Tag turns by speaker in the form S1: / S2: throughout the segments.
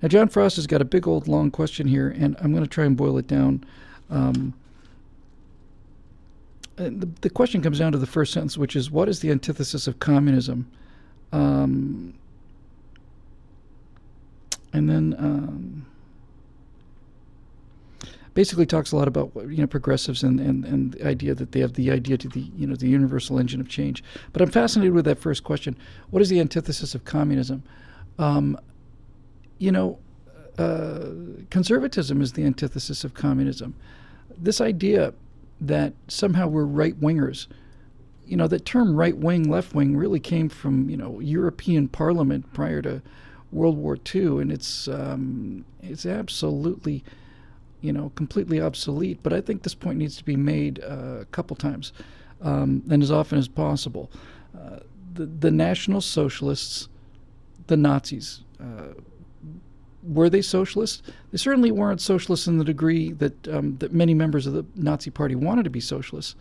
S1: Now, John Frost has got a big old long question here, and I'm going to try and boil it down. The question comes down to the first sentence, which is, what is the antithesis of communism? And then basically talks a lot about progressives and the idea that they have the idea to the the universal engine of change. But I'm fascinated with that first question. What is the antithesis of communism? Conservatism is the antithesis of communism. This idea that somehow we're right-wingers, that term right-wing, left-wing really came from, European Parliament prior to World War II, and it's absolutely, completely obsolete. But I think this point needs to be made a couple times, and as often as possible. The National Socialists, the Nazis, were they socialists? They certainly weren't socialists in the degree that that many members of the Nazi Party wanted to be socialists.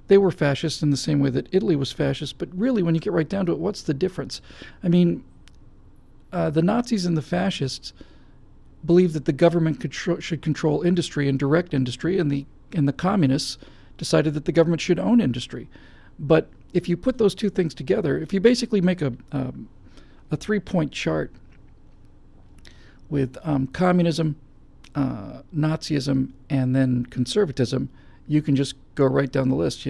S1: They were fascists in the same way that Italy was fascist. But really, when you get right down to it, what's the difference? I mean, the Nazis and the fascists believed that the government should control industry and direct industry, and the communists decided that the government should own industry. But if you put those two things together, if you basically make a 3-point chart with communism, Nazism, and then conservatism, you can just go right down the list.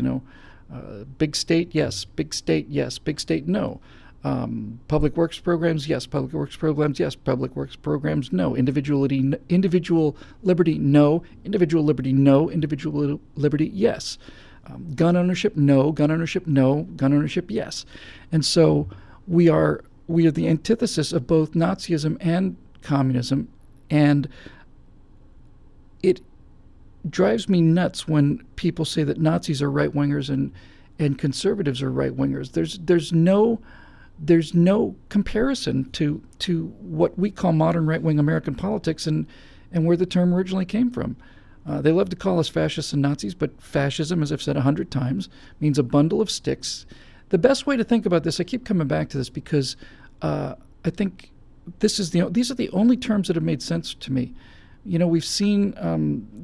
S1: Big state, yes. Big state, yes. Big state, no. Public works programs, yes. Public works programs, yes. Public works programs, no. Individual liberty, no. Individual liberty, no. Individual liberty, yes. Gun ownership, no. Gun ownership, no. Gun ownership, yes. And so we are the antithesis of both Nazism and communism, and it drives me nuts when people say that Nazis are right-wingers and conservatives are right-wingers. There's no comparison to what we call modern right-wing American politics and where the term originally came from. They love to call us fascists and Nazis, but fascism, as I've said 100 times, means a bundle of sticks. The best way to think about this, I keep coming back to this because I think these are the only terms that have made sense to me. We've seen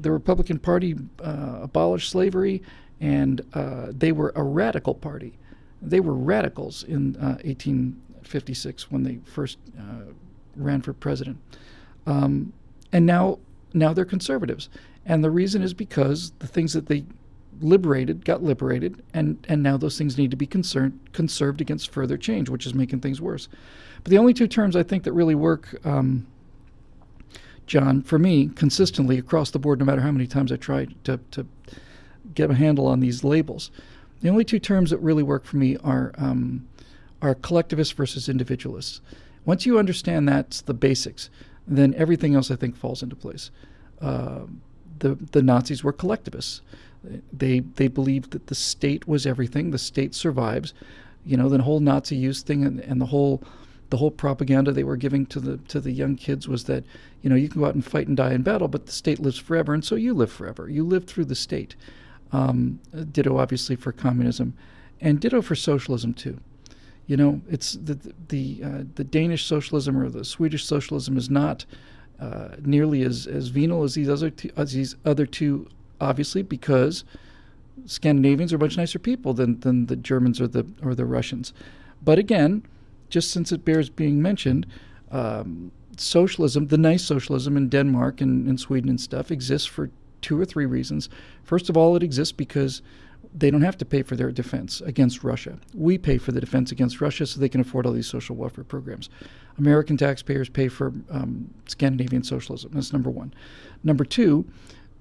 S1: the Republican Party abolish slavery, and they were a radical party. They were radicals in 1856 when they first ran for president. And now they're conservatives. And the reason is because the things that they liberated got liberated, and now those things need to be conserved against further change, which is making things worse. But the only two terms I think that really work, John, for me, consistently across the board, no matter how many times I try to get a handle on these labels, the only two terms that really work for me are collectivists versus individualists. Once you understand that's the basics, then everything else I think falls into place. The Nazis were collectivists. They believed that the state was everything. The state survives. The whole Nazi youth thing and the whole propaganda they were giving to the young kids was that you can go out and fight and die in battle, but the state lives forever, and so you live forever. You live through the state. Ditto, obviously, for communism, and ditto for socialism too. It's the Danish socialism or the Swedish socialism is not nearly as venal as these other two. Obviously, because Scandinavians are much nicer people than the Germans or the Russians. But again, just since it bears being mentioned, socialism, the nice socialism in Denmark and Sweden and stuff, exists for 2 or 3 reasons. First of all, it exists because they don't have to pay for their defense against Russia. We pay for the defense against Russia so they can afford all these social welfare programs. American taxpayers pay for Scandinavian socialism. That's number one. Number two,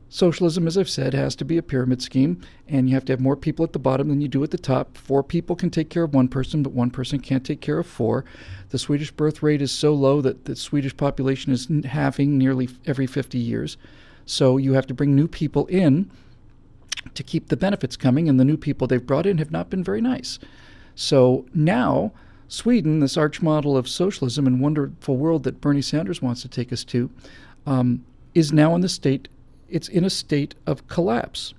S1: socialism, as I've said, has to be a pyramid scheme, and you have to have more people at the bottom than you do at the top. 4 people can take care of 1 person, but 1 person can't take care of 4. The Swedish birth rate is so low that the Swedish population is halving nearly every 50 years. So you have to bring new people in to keep the benefits coming, and the new people they've brought in have not been very nice. So now Sweden, this arch model of socialism and wonderful world that Bernie Sanders wants to take us to, is now in a state of collapse.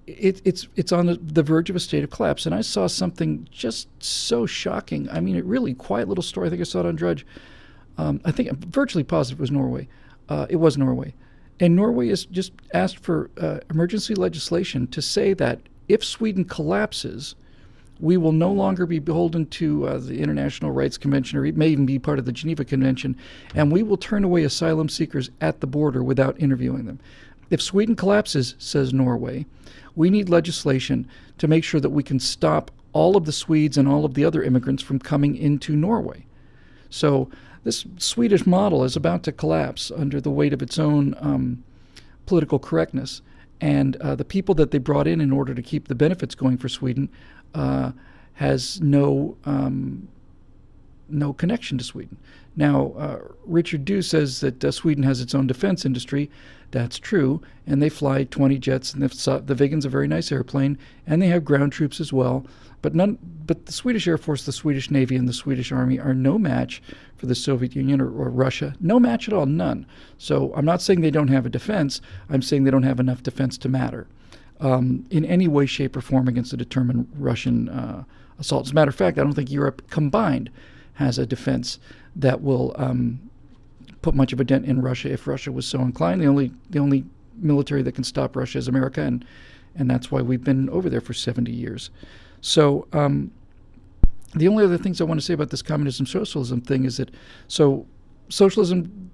S1: It's on the verge of a state of collapse. And I saw something just so shocking. I mean, a really quiet little story. I think I saw it on Drudge. I think I'm virtually positive it was Norway. It was Norway. And Norway has just asked for emergency legislation to say that if Sweden collapses, we will no longer be beholden to the International Rights Convention, or it may even be part of the Geneva Convention, and we will turn away asylum seekers at the border without interviewing them. If Sweden collapses, says Norway, we need legislation to make sure that we can stop all of the Swedes and all of the other immigrants from coming into Norway. So this Swedish model is about to collapse under the weight of its own political correctness. And the people that they brought in order to keep the benefits going for Sweden has no connection to Sweden. Now, Richard Dew says that Sweden has its own defense industry. That's true, and they fly 20 jets, and the Viggen's a very nice airplane, and they have ground troops as well. But the Swedish Air Force, the Swedish Navy, and the Swedish Army are no match for the Soviet Union or Russia. No match at all, none. So I'm not saying they don't have a defense. I'm saying they don't have enough defense to matter in any way, shape, or form against a determined Russian assault. As a matter of fact, I don't think Europe combined has a defense that will put much of a dent in Russia if Russia was so inclined. The only military that can stop Russia is America, and that's why we've been over there for 70 years. So the only other things I want to say about this communism-socialism thing is that socialism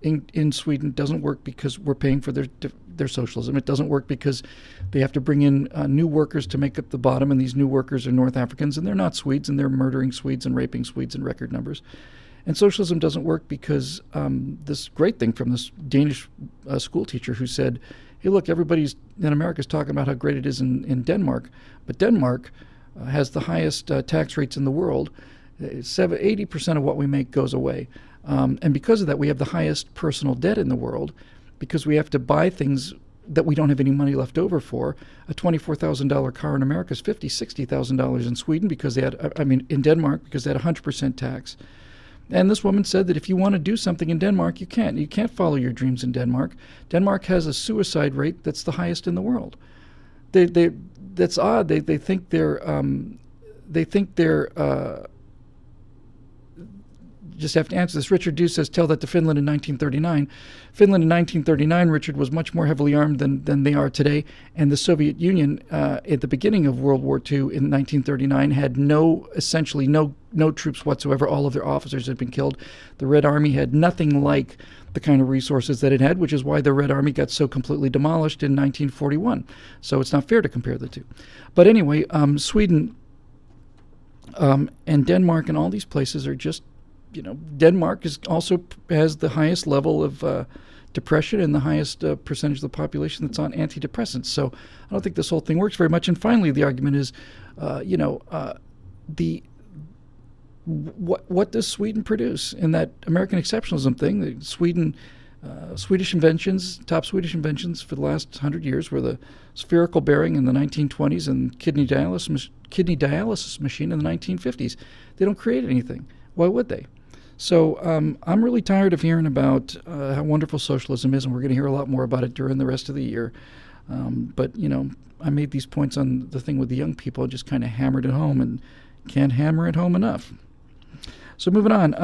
S1: in Sweden doesn't work because we're paying for their socialism. It doesn't work because they have to bring in new workers to make up the bottom, and these new workers are North Africans, and they're not Swedes, and they're murdering Swedes and raping Swedes in record numbers. And socialism doesn't work because this great thing from this Danish school teacher who said, hey, look, everybody's in America is talking about how great it is in Denmark, but Denmark has the highest tax rates in the world. 80% of what we make goes away. And because of that, we have the highest personal debt in the world because we have to buy things that we don't have any money left over for. A $24,000 car in America is $50,000, $60,000 in Sweden because they had, in Denmark because they had 100% tax. And this woman said that if you want to do something in Denmark, you can't. You can't follow your dreams in Denmark. Denmark has a suicide rate that's the highest in the world. That's odd. They think they're just have to answer this. Richard Dew says, tell that to Finland in 1939. Finland in 1939, Richard, was much more heavily armed than they are today. And the Soviet Union at the beginning of World War II in 1939 had essentially no troops whatsoever. All of their officers had been killed. The Red Army had nothing like the kind of resources that it had, which is why the Red Army got so completely demolished in 1941. So it's not fair to compare the two. But anyway, Sweden and Denmark and all these places are just, Denmark has the highest level of depression and the highest percentage of the population that's on antidepressants. So I don't think this whole thing works very much. And finally, the argument is, what does Sweden produce in that American exceptionalism thing? Swedish inventions, top Swedish inventions for the last 100 years were the spherical bearing in the 1920s and kidney dialysis machine in the 1950s. They don't create anything. Why would they? So I'm really tired of hearing about how wonderful socialism is, and we're going to hear a lot more about it during the rest of the year. But I made these points on the thing with the young people and just kind of hammered it home, and can't hammer it home enough. So moving on.